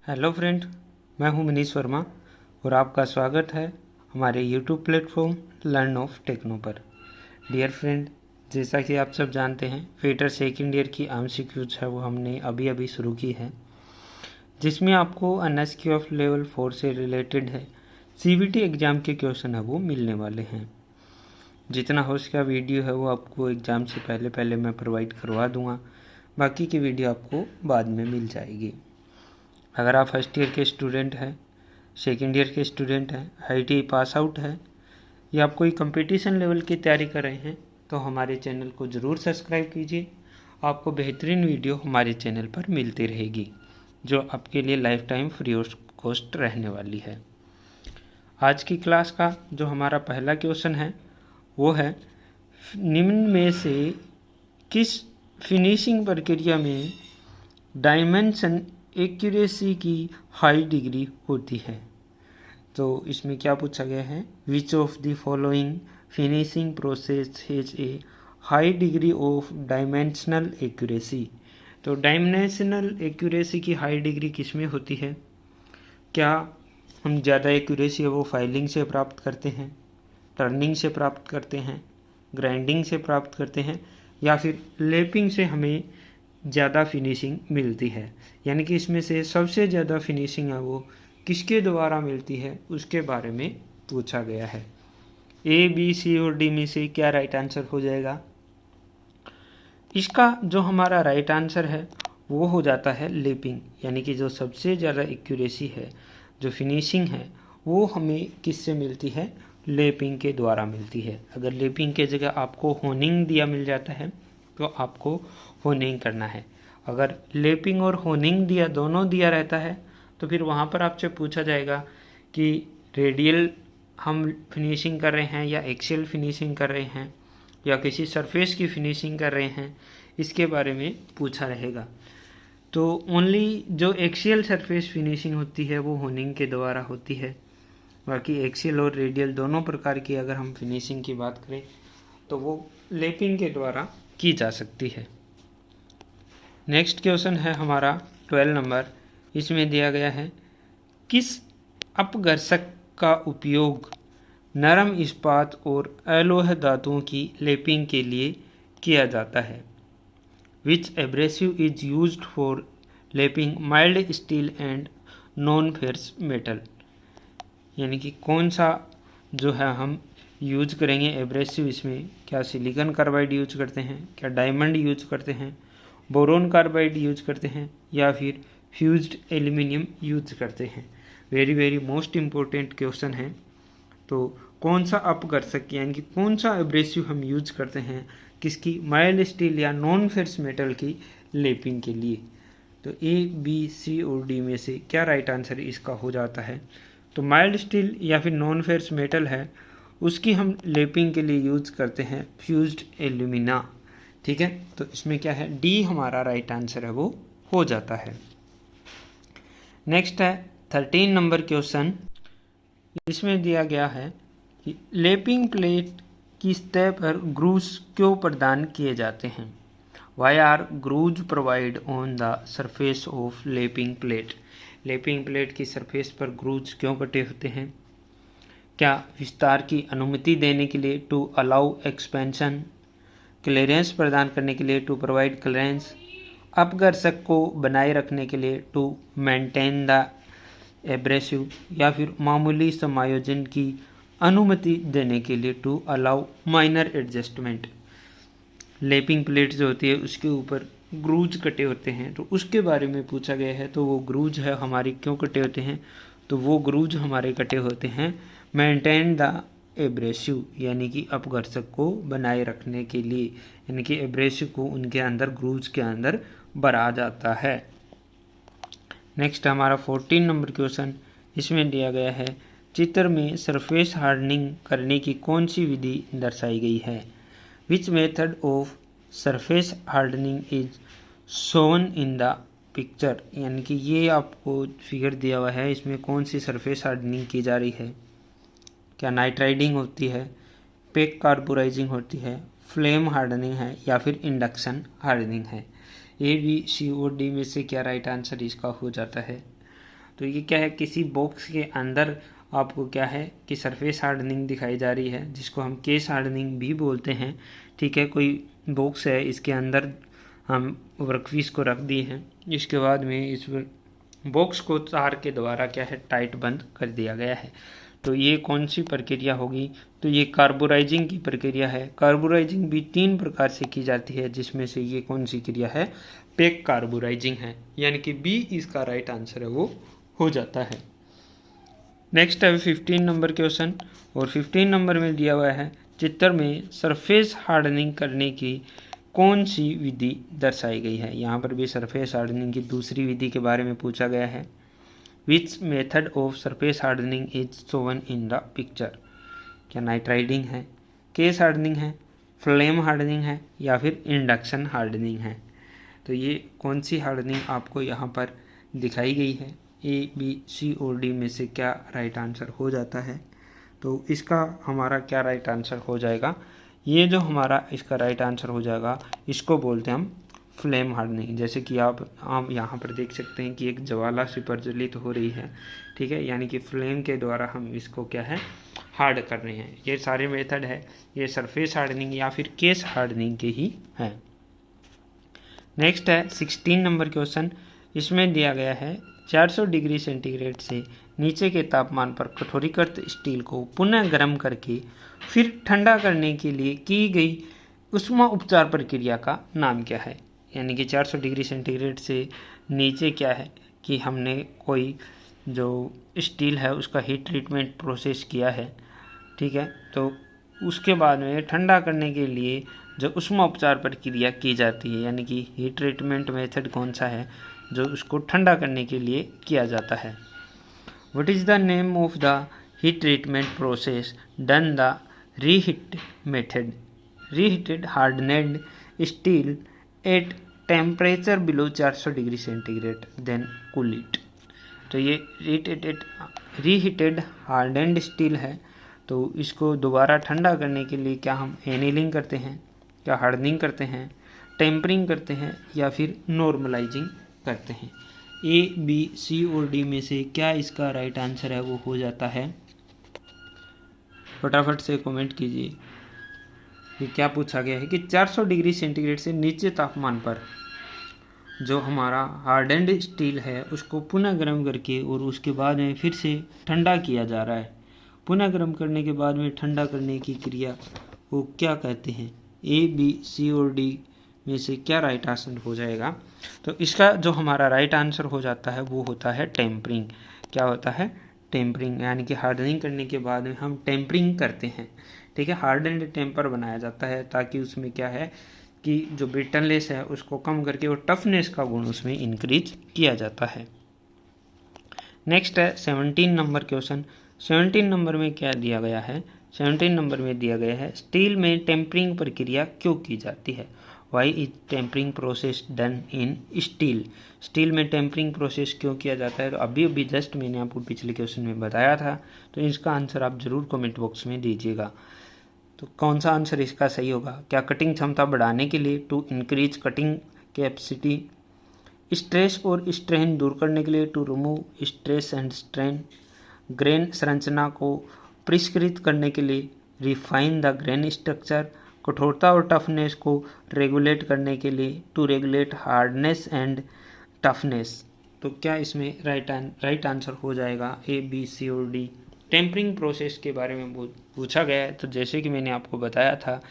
Hello friend, मैं हूं मनीष वर्मा और आपका स्वागत है हमारे YouTube platform Learn of Techno पर। डियर फ्रेंड, जैसा कि आप सब जानते हैं, फेटर सेकेंड ईयर की MCQs है वो हमने अभी अभी शुरू की है, जिसमें आपको NSQF लेवल 4 से रिलेटेड है CBT एग्ज़ाम के क्वेश्चन है वो मिलने वाले हैं। जितना हो सका वीडियो है वो आपको एग्ज़ाम से पहले मैं प्रोवाइड करवा दूँगा, बाकी की वीडियो आपको बाद में मिल जाएगी। अगर आप फर्स्ट ईयर के स्टूडेंट हैं, सेकेंड ईयर के स्टूडेंट हैं, ITI पास आउट है या आप कोई कंपटीशन लेवल की तैयारी कर रहे हैं तो हमारे चैनल को ज़रूर सब्सक्राइब कीजिए। आपको बेहतरीन वीडियो हमारे चैनल पर मिलती रहेगी जो आपके लिए life time free of cost रहने वाली है। आज की क्लास का जो हमारा पहला क्वेश्चन है वो है, निम्न में से किस फिनिशिंग प्रक्रिया में डायमेंशन एक्यूरेसी की हाई डिग्री होती है। तो इसमें क्या पूछा गया है, which of the following finishing process has a high degree of dimensional accuracy. तो डायमेंशनल एक्यूरेसी की हाई डिग्री किस में होती है? क्या हम ज़्यादा एक्यूरेसी है वो फाइलिंग से प्राप्त करते हैं, टर्निंग से प्राप्त करते हैं, ग्राइंडिंग से प्राप्त करते हैं, या फिर लेपिंग से हमें ज़्यादा फिनिशिंग मिलती है? यानी कि इसमें से सबसे ज़्यादा फिनिशिंग है वो किसके द्वारा मिलती है, उसके बारे में पूछा गया है। A, B, C और D में से क्या राइट आंसर हो जाएगा? इसका जो हमारा राइट आंसर है वो हो जाता है लेपिंग। यानी कि जो सबसे ज़्यादा एक्यूरेसी है, जो फिनिशिंग है, वो हमें किससे मिलती है? लेपिंग के द्वारा मिलती है। अगर लेपिंग के जगह आपको होनिंग दिया मिल जाता है तो आपको होनिंग करना है। अगर लेपिंग और होनिंग दिया दोनों दिया रहता है तो फिर वहाँ पर आपसे पूछा जाएगा कि रेडियल हम फिनिशिंग कर रहे हैं या एक्सियल फिनिशिंग कर रहे हैं या किसी सरफेस की फिनिशिंग कर रहे हैं, इसके बारे में पूछा रहेगा। तो ओनली जो एक्सियल सरफेस फिनिशिंग होती है वो होनिंग के द्वारा होती है। बाकी एक्सियल और रेडियल दोनों प्रकार की अगर हम फिनिशिंग की बात करें तो वो लेपिंग के द्वारा की जा सकती है। नेक्स्ट क्वेश्चन है हमारा 12 नंबर। इसमें दिया गया है, किस अपघर्षक का उपयोग नरम इस्पात और अलोह धातुओं की लेपिंग के लिए किया जाता है? Which abrasive is used for lapping mild steel and non ferrous metal. यानी कि कौन सा जो है हम यूज करेंगे एब्रेसिव, इसमें क्या सिलिकॉन कार्बाइड यूज करते हैं, क्या डायमंड यूज करते हैं, बोरोन कार्बाइड यूज करते हैं, या फिर फ्यूज्ड एल्यूमिनियम यूज करते हैं? वेरी मोस्ट इम्पोर्टेंट क्वेश्चन है। तो कौन सा अपघर्षक यानी कि कौन सा एब्रेसिव हम यूज करते हैं किसकी? माइल्ड स्टील या नॉन फेरस मेटल की लेपिंग के लिए। तो A, B, C और D में से क्या राइट आंसर इसका हो जाता है? तो माइल्ड स्टील या फिर नॉन फेरस मेटल है, उसकी हम लेपिंग के लिए यूज करते हैं फ्यूज्ड एल्यूमिना। ठीक है, तो इसमें क्या है, D हमारा राइट आंसर है वो हो जाता है। नेक्स्ट है 13 नंबर क्वेश्चन। इसमें दिया गया है कि लेपिंग प्लेट की सतह पर ग्रूव्स क्यों प्रदान किए जाते हैं? Why are grooves provide on the surface of lapping plate. Lapping plate की सरफेस पर ग्रूव्स क्यों कटे होते हैं? क्या विस्तार की अनुमति देने के लिए, टू अलाउ एक्सपेंशन, क्लियरेंस प्रदान करने के लिए, टू प्रोवाइड क्लियरेंस, अपघर्षक को बनाए रखने के लिए, टू मेंटेन द एब्रेसिव, या फिर मामूली समायोजन की अनुमति देने के लिए, to allow minor adjustment. Lapping plate जो होती है उसके ऊपर ग्रूज कटे होते हैं, तो उसके बारे में पूछा गया है। तो वो ग्रूज है हमारी क्यों कटे होते हैं? तो वो ग्रूज हमारे कटे होते हैं मेंटेन द एब्रेसिव, यानी कि अपघर्षक को बनाए रखने के लिए, यानी कि एब्रेसिव को उनके अंदर ग्रूज के अंदर भरा जाता है। नेक्स्ट हमारा 14 नंबर क्वेश्चन। इसमें दिया गया है, चित्र में सरफेस हार्डनिंग करने की कौन सी विधि दर्शाई गई है? Which method of surface hardening is shown in the picture. यानी कि ये आपको फिगर दिया हुआ है, इसमें कौन सी सरफेस हार्डनिंग की जा रही है? क्या नाइट्राइडिंग होती है, पेक कार्बोराइजिंग होती है, फ्लेम हार्डनिंग है, या फिर इंडक्शन हार्डनिंग है? A, B, C और D में से क्या राइट आंसर इसका हो जाता है? तो ये क्या है, किसी बॉक्स के अंदर आपको क्या है कि सरफेस हार्डनिंग दिखाई जा रही है, जिसको हम केस हार्डनिंग भी बोलते हैं। ठीक है, कोई बॉक्स है, इसके अंदर हम वर्कपीस को रख दिए हैं, इसके बाद में इस बॉक्स को तार के द्वारा क्या है टाइट बंद कर दिया गया है। तो ये कौन सी प्रक्रिया होगी, तो ये कार्बोराइजिंग की प्रक्रिया है। कार्बोराइजिंग भी 3 प्रकार से की जाती है, जिसमें से ये कौन सी क्रिया है, पैक कार्बोराइजिंग है, यानी कि बी इसका राइट आंसर है, वो हो जाता है। नेक्स्ट है 15 नंबर क्वेश्चन, और 15 नंबर में दिया हुआ है चित्र में सरफेस हार्डनिंग करने की कौन सी विधि दर्शाई गई है। यहाँ पर भी सरफेस हार्डनिंग की दूसरी विधि के बारे में पूछा गया है। Which method of surface hardening is Sovan in the picture. क्या नाइट्राइडिंग है, केस हार्डनिंग है, फ्लेम हार्डनिंग है, या फिर इंडक्शन हार्डनिंग है। तो ये कौन सी हार्डनिंग आपको यहाँ पर दिखाई गई है, ए बी सी और डी में से क्या राइट आंसर हो जाता है। तो इसका हमारा क्या राइट आंसर हो जाएगा, ये जो हमारा इसका राइट आंसर हो जाएगा, इसको बोलते हैं हम फ्लेम हार्डनिंग। जैसे कि आप यहाँ पर देख सकते हैं कि एक ज्वाला सी प्रज्वलित हो रही है, ठीक है, यानी कि फ्लेम के द्वारा हम इसको क्या है हार्ड कर रहे हैं। ये सारे मेथड है, ये सरफेस हार्डनिंग या फिर केस हार्डनिंग के ही है। नेक्स्ट है 16 नंबर क्वेश्चन, इसमें दिया गया है 400 डिग्री सेंटीग्रेड से नीचे के तापमान पर कठोरीकृत स्टील को पुनः गर्म करके फिर ठंडा करने के लिए की गई ऊष्मा उपचार प्रक्रिया का नाम क्या है। यानी कि 400 डिग्री सेंटीग्रेड से नीचे क्या है कि हमने कोई जो स्टील है उसका हीट ट्रीटमेंट प्रोसेस किया है, ठीक है, तो उसके बाद में ठंडा करने के लिए जो ऊष्मा उपचार प्रक्रिया की जाती है, यानी कि हीट ट्रीटमेंट मेथड कौन सा है जो उसको ठंडा करने के लिए किया जाता है। What is the name of the heat treatment process done the reheat method, reheated hardened steel at temperature below 400 degree centigrade then cool it. तो ये रीहीटेड हार्डनेड स्टील है, तो इसको दोबारा ठंडा करने के लिए क्या हम एनीलिंग करते हैं, क्या हार्डनिंग करते हैं, टेम्परिंग करते हैं, या फिर नॉर्मलाइजिंग करते हैं। ए बी सी और डी में से क्या इसका राइट आंसर है, वो हो जाता है। फटाफट से कमेंट कीजिए कि क्या पूछा गया है कि 400 डिग्री सेंटीग्रेड से नीचे तापमान पर जो हमारा हार्डन्ड स्टील है उसको पुनः गर्म करके और उसके बाद में फिर से ठंडा किया जा रहा है। पुनः गर्म करने के बाद में ठंडा करने की क्रिया वो क्या कहते हैं। ए बी सी और डी में से क्या राइट आंसर हो जाएगा। तो इसका जो हमारा राइट आंसर हो जाता है वो होता है टेम्परिंग। क्या होता है, टेम्परिंग, यानी कि हार्डनिंग करने के बाद में हम टेम्परिंग करते हैं, ठीक है, हार्डन्ड टेम्पर बनाया जाता है ताकि उसमें क्या है कि जो ब्रिटलनेस है उसको कम करके और टफनेस का गुण उसमें इंक्रीज किया जाता है। नेक्स्ट है 17 नंबर क्वेश्चन। 17 नंबर में क्या दिया गया है, 17 नंबर में दिया गया है स्टील में टेम्परिंग प्रक्रिया क्यों की जाती है। Why is tempering process done in steel. Steel में टेम्परिंग प्रोसेस क्यों किया जाता है, तो अभी जस्ट मैंने आपको पिछले क्वेश्चन में बताया था, तो इसका आंसर आप जरूर कमेंट बॉक्स में दीजिएगा। तो कौन सा आंसर इसका सही होगा। क्या कटिंग क्षमता बढ़ाने के लिए, to increase cutting capacity, stress और स्ट्रेन दूर करने के लिए, to remove stress and strain, grain संरचना को परिष्कृत करने के लिए, रिफाइन द ग्रेन स्ट्रक्चर, कठोरता और टफनेस को रेगुलेट करने के लिए, to regulate hardness and toughness. तो क्या इसमें राइट आंसर हो जाएगा ए बी सी और डी। टेम्परिंग प्रोसेस के बारे में पूछा गया है, तो जैसे कि मैंने आपको बताया था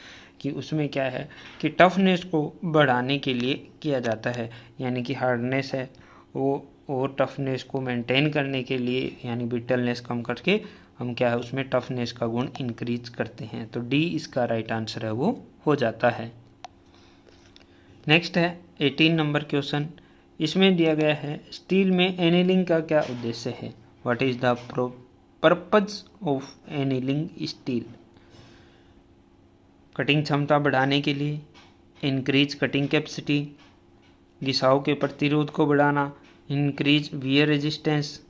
कि उसमें क्या है कि टफनेस को बढ़ाने के लिए किया जाता है, यानी कि हार्डनेस है वो और टफनेस को मेंटेन करने के लिए, यानी ब्रिटलनेस कम करके हम क्या है उसमें टफनेस का गुण इंक्रीज करते हैं। तो डी इसका राइट आंसर है, वो हो जाता है। नेक्स्ट है 18 नंबर क्वेश्चन। इसमें दिया गया है स्टील में एनीलिंग का क्या उद्देश्य है। What is the purpose of annealing steel. Cutting क्षमता बढ़ाने के लिए, इंक्रीज कटिंग कैपेसिटी, घिसाव के प्रतिरोध को बढ़ाना, इंक्रीज वियर रेजिस्टेंस,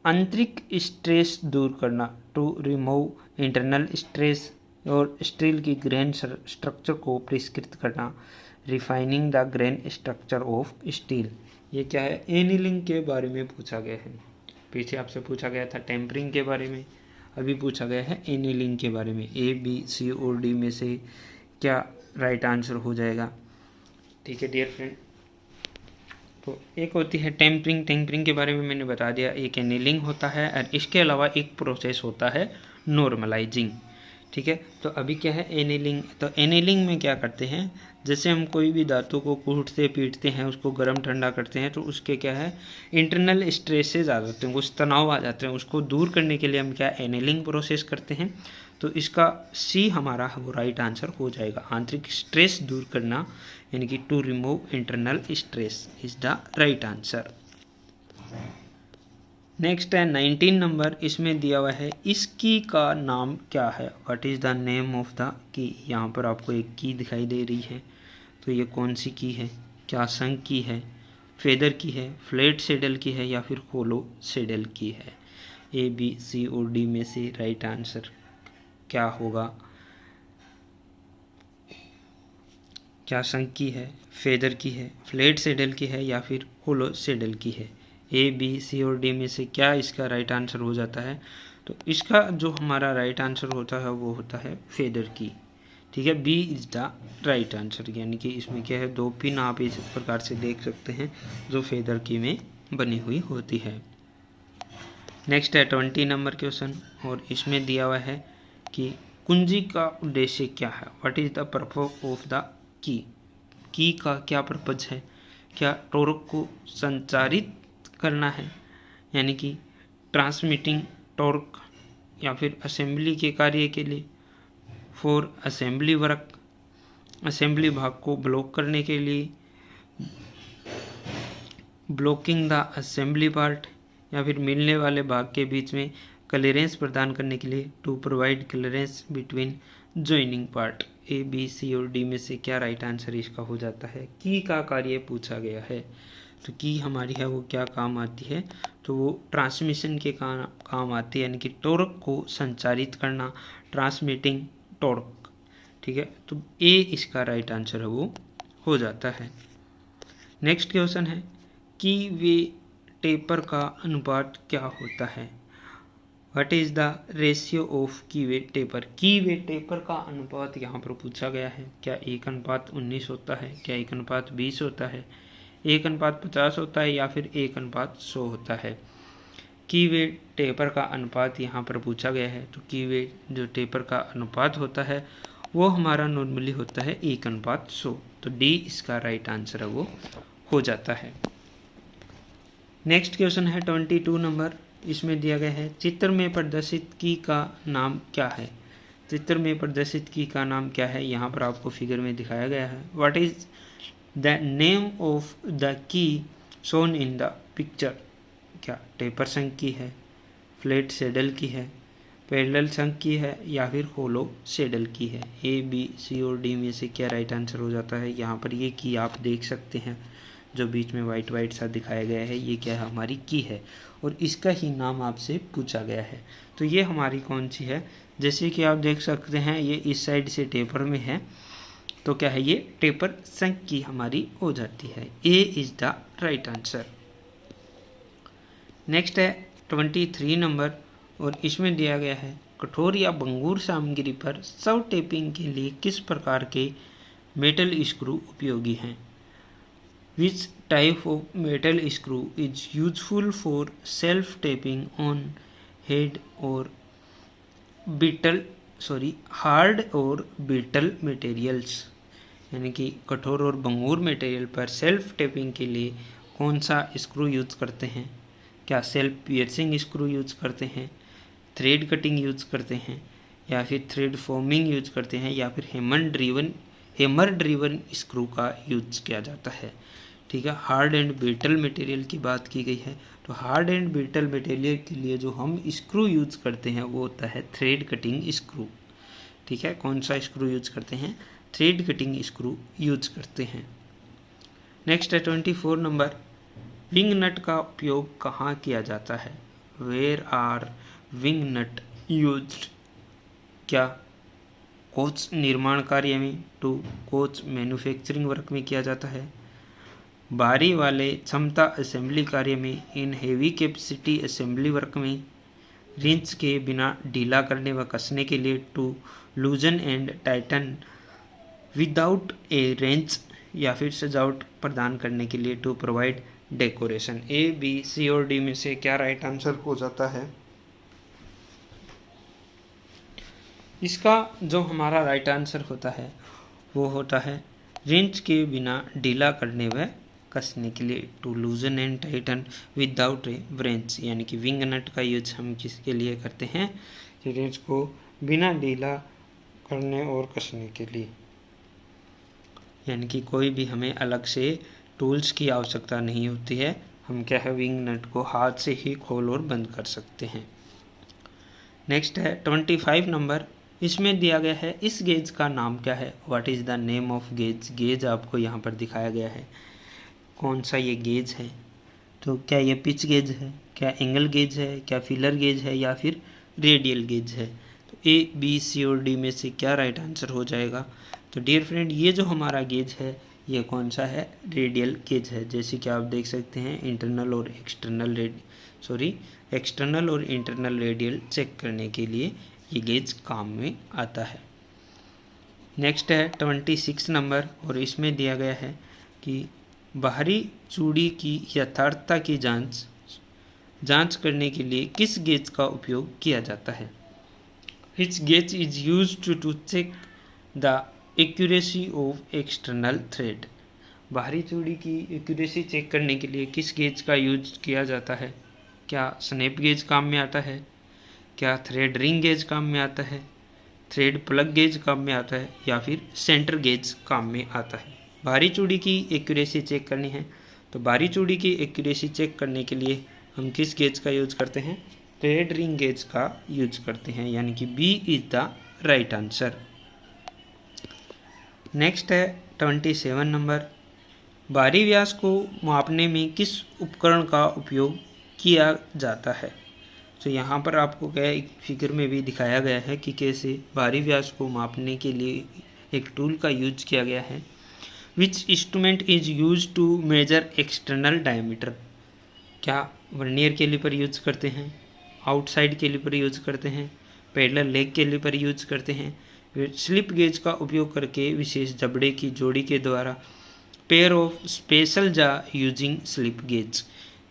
आंतरिक स्ट्रेस दूर करना, टू रिमूव इंटरनल स्ट्रेस, और स्टील की ग्रेन स्ट्रक्चर को परिष्कृत करना, refining the grain structure of steel. ये क्या है, एनीलिंग के बारे में पूछा गया है। पीछे आपसे पूछा गया था टेम्परिंग के बारे में, अभी पूछा गया है एनीलिंग के बारे में। ए, बी, सी और डी में से क्या राइट आंसर हो जाएगा। ठीक है डियर फ्रेंड, तो एक होती है टेम्परिंग। टेम्परिंग के बारे में मैंने बता दिया, एक एनीलिंग होता है और इसके अलावा एक प्रोसेस होता है नॉर्मलाइजिंग। ठीक है, तो अभी क्या है एनीलिंग। तो एनीलिंग में क्या करते हैं, जैसे हम कोई भी धातु को कूटते पीटते हैं, उसको गर्म ठंडा करते हैं, तो उसके क्या है इंटरनल स्ट्रेसेस आ जाते हैं, कुछ तनाव आ जाते हैं, उसको दूर करने के लिए हम क्या एनीलिंग प्रोसेस करते हैं। तो इसका सी हमारा वो राइट आंसर हो जाएगा। आंतरिक स्ट्रेस दूर करना यानी कि to remove internal stress is the right answer. Next है 19 नंबर, इसमें दिया हुआ है इस की का नाम क्या है। What is the name of the key. यहाँ पर आपको एक की दिखाई दे रही है, तो ये कौन सी की है, क्या संक की है, फेदर की है, फ्लैट सेडल की है या फिर होलो सेडल की है। ए, बी, सी और डी में से राइट आंसर क्या होगा। क्या संक की है, फेदर की है, फ्लैट सेडल की है या फिर होलो सेडल की है। ए, बी, सी और डी में से क्या इसका राइट आंसर हो जाता है। तो इसका जो हमारा राइट आंसर होता है वो होता है फेदर की। ठीक है, B is the right answer. यानी कि इसमें क्या है, दो पिन आप इस प्रकार से देख सकते हैं जो फेदर की में बनी हुई होती है। नेक्स्ट है 20 नंबर क्वेश्चन, और इसमें दिया हुआ है कि कुंजी का उद्देश्य क्या है। What is the purpose of the key का क्या पर्पज है। क्या टॉर्क को संचारित करना है यानी कि ट्रांसमिटिंग टॉर्क, या फिर असेंबली के कार्य के लिए, फॉर असेंबली वर्क, असेंबली भाग को ब्लॉक करने के लिए, ब्लॉकिंग द असेंबली पार्ट, या फिर मिलने वाले भाग के बीच में क्लियरेंस प्रदान करने के लिए, to provide clearance between joining part. A, B, C और डी में से क्या राइट आंसर इसका हो जाता है। की का कार्य पूछा गया है, तो की हमारी है वो क्या काम आती है, तो वो ट्रांसमिशन के काम आती है, यानी कि टॉर्क को संचारित करना, ट्रांसमिटिंग टॉर्क। ठीक है, तो ए इसका राइट आंसर है वो हो जाता है। नेक्स्ट क्वेश्चन है की वे टेपर का अनुपात क्या होता है। What is the ratio of की वे टेपर। की वे टेपर का अनुपात यहाँ पर पूछा गया है। क्या 1:19 होता है, क्या 1:20 होता है, 1:50 होता है या फिर 1:100 होता है। की वे टेपर का अनुपात यहाँ पर पूछा गया है, तो की वे जो टेपर का अनुपात होता है वो हमारा नॉर्मली होता है 1:100। तो डी इसका राइट आंसर है वो हो जाता है। नेक्स्ट क्वेश्चन है 22 नंबर, इसमें दिया गया है चित्र में प्रदर्शित की का नाम क्या है। चित्र में प्रदर्शित की का नाम क्या है, यहाँ पर आपको फिगर में दिखाया गया है। What is the name of the key shown in the picture. क्या टेपर संक की है, फ्लैट सेडल की है, पैरेलल संक की है या फिर होलो सेडल की है। ए, बी, सी और डी में से क्या राइट आंसर हो जाता है। यहाँ पर ये की आप देख सकते हैं, जो बीच में वाइट वाइट सा दिखाया गया है, ये क्या है हमारी की है और इसका ही नाम आपसे पूछा गया है। तो ये हमारी कौन सी है, जैसे कि आप देख सकते हैं ये इस साइड से टेपर में है, तो क्या है ये टेपर संक की हमारी हो जाती है। A is the right answer. Next है 23 नंबर, और इसमें दिया गया है कठोर या भंगुर सामग्री पर सब टेपिंग के लिए किस प्रकार के मेटल स्क्रू उपयोगी हैं। Which type of metal screw is useful for self-tapping on hard or brittle materials। यानी कि कठोर और भंगुर मटेरियल पर सेल्फ टेपिंग के लिए कौन सा स्क्रू यूज करते हैं। क्या सेल्फ पियर्सिंग स्क्रू यूज करते हैं, थ्रेड कटिंग यूज करते हैं या फिर थ्रेड फॉर्मिंग यूज करते हैं या फिर हेमर ड्रिवन स्क्रू का यूज किया जाता है। ठीक है, हार्ड एंड ब्रिटल मटेरियल की बात की गई है, तो हार्ड एंड ब्रिटल मटेरियल के लिए जो हम स्क्रू यूज करते हैं वो होता है थ्रेड कटिंग स्क्रू। ठीक है, कौन सा स्क्रू यूज करते हैं, थ्रेड कटिंग स्क्रू यूज करते हैं। नेक्स्ट है 24 नंबर, विंग नट का उपयोग कहाँ किया जाता है। Where are wing nut used. क्या कोच निर्माण कार्य में, टू कोच मैन्युफैक्चरिंग वर्क में किया जाता है, भारी वाले क्षमता असेंबली कार्य में, in heavy capacity assembly work में, रिंच के बिना ढीला करने व कसने के लिए, to loosen and tighten without a wrench, या फिर सजावट प्रदान करने के लिए, to provide decoration. A, B, C और डी में से क्या राइट आंसर हो जाता है? इसका जो हमारा राइट आंसर होता है वो होता है रिंच के बिना ढीला करने व कसने के लिए, to loosen and tighten without a wrench, यानी कि विंग नट का यूज हम किसके लिए करते हैं? कि रिंच को बिना ढीला करने और कसने के लिए, यानी कि कोई भी हमें अलग से टूल्स की आवश्यकता नहीं होती है, हम क्या है विंग नट को हाथ से ही खोल और बंद कर सकते हैं। नेक्स्ट है 25 नंबर, इसमें दिया गया है इस गेज का नाम क्या है? What is the name of gauge? Gauge आपको यहाँ पर दिखाया गया है, कौन सा ये गेज है? तो क्या ये पिच गेज है, क्या एंगल गेज है, क्या फिलर गेज है, या फिर रेडियल गेज है? तो ए, बी, सी और डी में से क्या राइट आंसर हो जाएगा? तो डियर फ्रेंड, ये जो हमारा गेज है ये कौन सा है? रेडियल गेज है। जैसे कि आप देख सकते हैं एक्सटर्नल और इंटरनल रेडियल चेक करने के लिए ये गेज काम में आता है। नेक्स्ट है 26 नंबर, और इसमें दिया गया है कि बाहरी चूड़ी की यथार्थता की जांच करने के लिए किस गेज का उपयोग किया जाता है? Which gauge is used to check the accuracy of external thread? बाहरी चूड़ी की एक्यूरेसी चेक करने के लिए किस गेज का यूज किया जाता है? क्या स्नैप गेज काम में आता है? क्या थ्रेड रिंग गेज काम में आता है? थ्रेड प्लग गेज काम में आता है? या फिर सेंटर गेज काम में आता है? बाहरी चूड़ी की एक्यूरेसी चेक करनी है तो बाहरी चूड़ी की एक्यूरेसी चेक करने के लिए हम किस गेज का यूज करते हैं? थ्रेड रिंग गेज का यूज करते हैं, यानी कि B is the right answer. Next है 27 नंबर, बाहरी व्यास को मापने में किस उपकरण का उपयोग किया जाता है? तो यहाँ पर आपको क्या एक फिगर में भी दिखाया गया है कि कैसे बाहरी व्यास को मापने के लिए एक टूल का यूज किया गया है। Which instrument is use to measure external diameter? क्या वर्नियर कैलिपर यूज करते हैं, आउटसाइड कैलिपर यूज करते हैं, पैरेलल लेग कैलिपर यूज करते हैं, स्लिप गेज का उपयोग करके विशेष जबड़े की जोड़ी के द्वारा, पेयर ऑफ स्पेशल जा यूजिंग स्लिप गेज?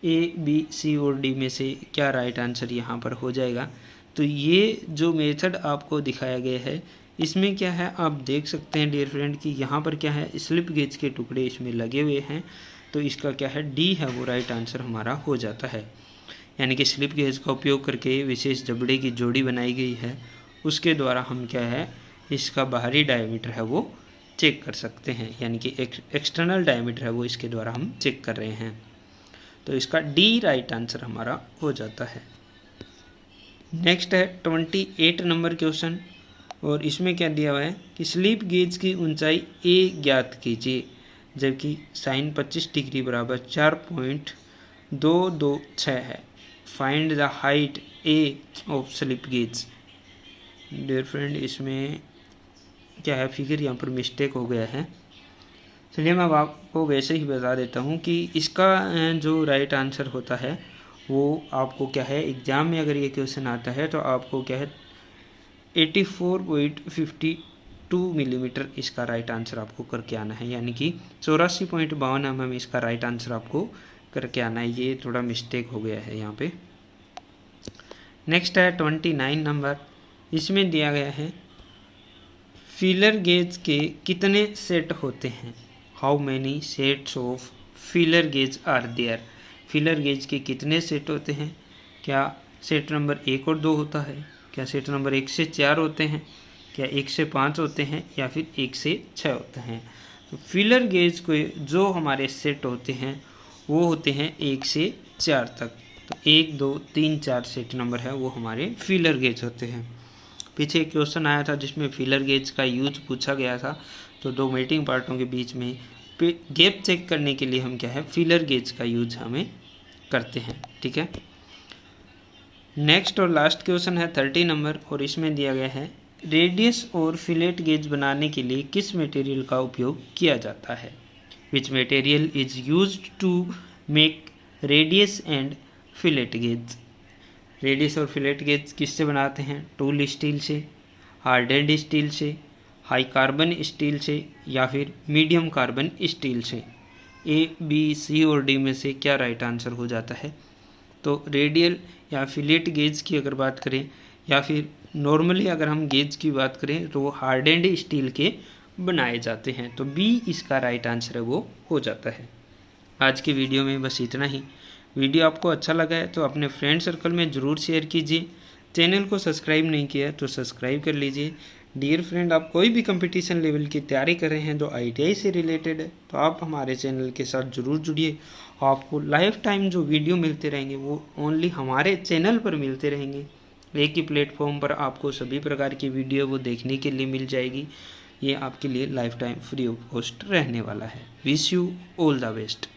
ए, बी, सी और डी में से क्या राइट आंसर यहाँ पर हो जाएगा? तो ये जो मेथड आपको दिखाया गया है इसमें क्या है आप देख सकते हैं डियर फ्रेंड कि यहाँ पर क्या है स्लिप गेज के टुकड़े इसमें लगे हुए हैं, तो इसका क्या है डी है वो राइट आंसर हमारा हो जाता है। यानी कि स्लिप गेज का उपयोग करके विशेष जबड़े की जोड़ी बनाई गई है, उसके द्वारा हम क्या है इसका बाहरी डायमीटर है वो चेक कर सकते हैं, यानी कि एक्सटर्नल डायमीटर है वो इसके द्वारा हम चेक कर रहे हैं, तो इसका डी राइट आंसर हमारा हो जाता है। नेक्स्ट है 28 नंबर क्वेश्चन, और इसमें क्या दिया हुआ है कि स्लिप गेज की ऊंचाई ए ज्ञात कीजिए, जबकि साइन 25 डिग्री बराबर 4.226 है। Find the height A of slip gauge. Dear friend, इसमें क्या है फिगर यहाँ पर मिस्टेक हो गया है, चलिए मैं आपको वैसे ही बता देता हूँ कि इसका जो राइट आंसर होता है वो आपको क्या है एग्ज़ाम में अगर ये क्वेश्चन आता है तो आपको क्या है 84.52 मिलीमीटर इसका राइट आंसर आपको करके आना है, यानी कि 84.52 mm इसका राइट आंसर आपको करके आना है। ये थोड़ा मिस्टेक हो गया है यहाँ पे। नेक्स्ट है 29 नंबर, इसमें दिया गया है फीलर गेज के कितने सेट होते हैं? How many sets of feeler gauge are there? Feeler gauge के कितने सेट होते हैं? क्या सेट नंबर 1 और 2 होता है? क्या सेट नंबर 1 से 4 होते हैं? क्या 1 से 5 होते हैं? या फिर 1 से 6 होते हैं? तो फीलर गेज को जो हमारे सेट होते हैं वो होते हैं 1 से 4 तक। तो 1, 2, 3, 4 सेट नंबर है वो हमारे फीलर गेज होते हैं। पीछे एक क्वेश्चन आया था जिसमें फीलर गेज का यूज पूछा गया था, तो 2 मेल्टिंग पार्टों के बीच में गैप चेक करने के लिए हम क्या है फीलर गेज का यूज हमें करते हैं। ठीक है, नेक्स्ट और लास्ट क्वेश्चन है 30 नंबर, और इसमें दिया गया है रेडियस और फिलेट गेज बनाने के लिए किस मटेरियल का उपयोग किया जाता है? Which material is used to make radius and fillet gauge. Radius और फिलेट गेज किससे बनाते हैं? टूल स्टील से, हार्डेंड स्टील से, हाई कार्बन स्टील से या फिर मीडियम कार्बन स्टील से। ए, बी, सी और डी में से क्या राइट आंसर हो जाता है? तो रेडियल या फिलेट गेज की अगर बात करें या फिर नॉर्मली अगर हम गेज की बात करें तो वो हार्डेंड स्टील के बनाए जाते हैं। तो बी इसका राइट आंसर है, वो हो जाता है। आज की वीडियो में बस इतना ही। वीडियो आपको अच्छा लगा है तो अपने फ्रेंड सर्कल में ज़रूर शेयर कीजिए। चैनल को सब्सक्राइब नहीं किया है तो सब्सक्राइब कर लीजिए। डियर फ्रेंड, आप कोई भी कंपटीशन लेवल की तैयारी कर रहे हैं जो ITI से रिलेटेड है तो आप हमारे चैनल के साथ ज़रूर जुड़िए। आपको लाइफ टाइम जो वीडियो मिलते रहेंगे वो ओनली हमारे चैनल पर मिलते रहेंगे। एक ही प्लेटफॉर्म पर आपको सभी प्रकार की वीडियो वो देखने के लिए मिल जाएगी। ये आपके लिए life time free of cost रहने वाला है। Wish you all the best.